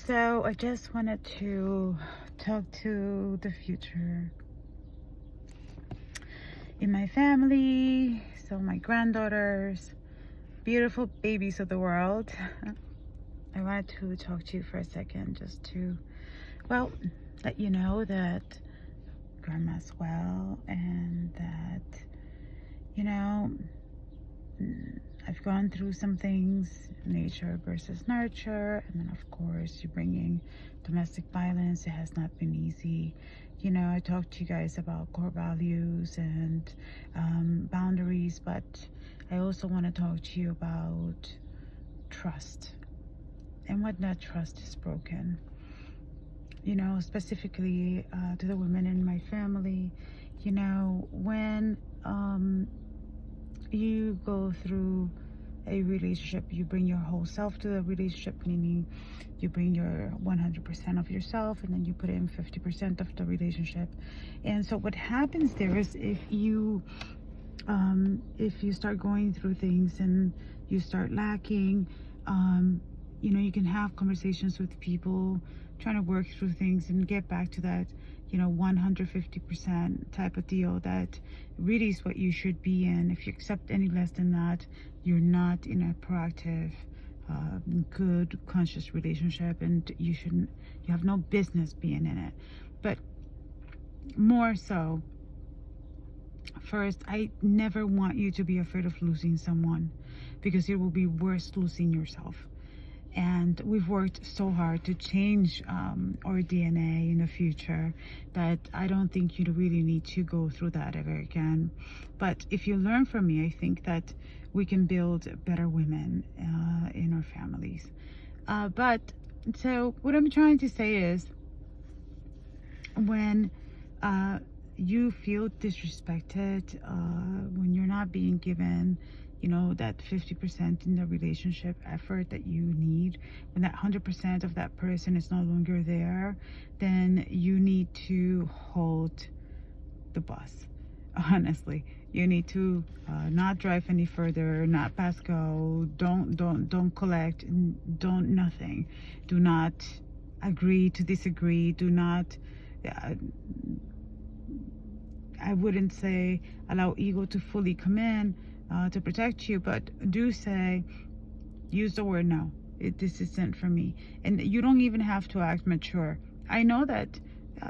So I just wanted to talk to the future in my family, so my granddaughters, beautiful babies of the world. I wanted to talk to you for a second just to, well, let you know that grandma's well and that, you know, I've gone through some things, nature versus nurture, and then of course you're bringing domestic violence. It has not been easy. I talked to you guys about core values and boundaries, but I also want to talk to you about trust and what that trust is broken. Specifically to the women in my family, when you go through a relationship, you bring your whole self to the relationship, meaning you bring your 100% of yourself and then you put in 50% of the relationship. And so what happens there is if you start going through things and you start lacking, you can have conversations with people, trying to work through things and get back to that 150% type of deal that really is what you should be in. If you accept any less than that, you're not in a proactive, good, conscious relationship, and you have no business being in it. But more so, first, I never want you to be afraid of losing someone, because it will be worse losing yourself. And we've worked so hard to change our DNA in the future that I don't think you really need to go through that ever again. But if you learn from me, I think that we can build better women in our families. So what I'm trying to say is, when you feel disrespected, when you're not being given that 50% in the relationship effort that you need, when that 100% of that person is no longer there, then you need to hold the bus. Honestly, you need to not drive any further, not pass go, don't collect, don't nothing. Do not agree to disagree. Do not, I wouldn't say allow ego to fully come in to protect you, but do say, use the word no. This isn't for me. And you don't even have to act mature. I know that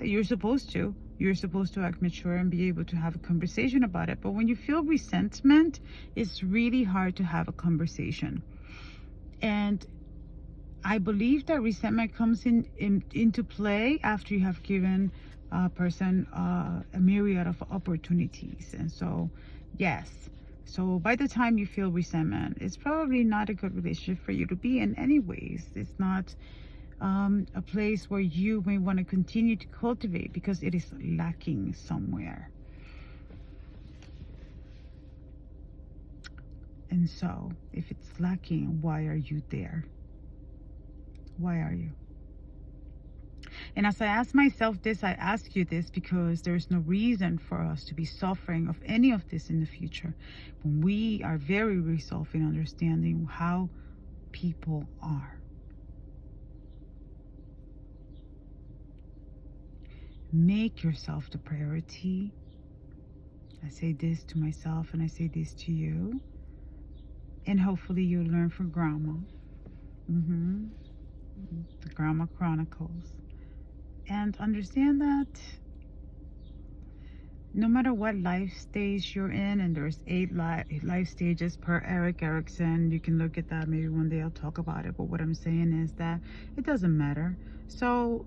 you're supposed to. You're supposed to act mature and be able to have a conversation about it. But when you feel resentment, it's really hard to have a conversation. And I believe that resentment comes into play after you have given a person a myriad of opportunities. And so, yes. So by the time you feel resentment, it's probably not a good relationship for you to be in anyways. It's not a place where you may want to continue to cultivate, because it is lacking somewhere. And so if it's lacking, why are you there? Why are you? And as I ask myself this, I ask you this because there is no reason for us to be suffering of any of this in the future, when we are very resolved in understanding how people are. Make yourself the priority. I say this to myself and I say this to you. And hopefully you'll learn from Grandma. The Grandma Chronicles. And understand that no matter what life stage you're in, and there's 8 life stages per Eric Erickson, you can look at that, maybe one day I'll talk about it. But what I'm saying is that it doesn't matter. So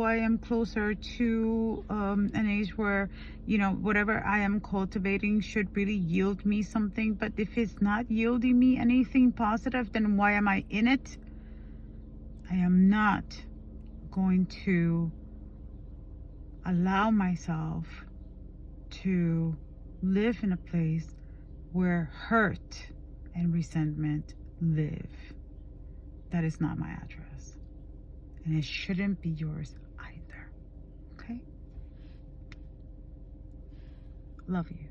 I am closer to an age where whatever I am cultivating should really yield me something. But if it's not yielding me anything positive, then why am I in it? I am not going to allow myself to live in a place where hurt and resentment live. That is not my address, and it shouldn't be yours either. Okay? Love you.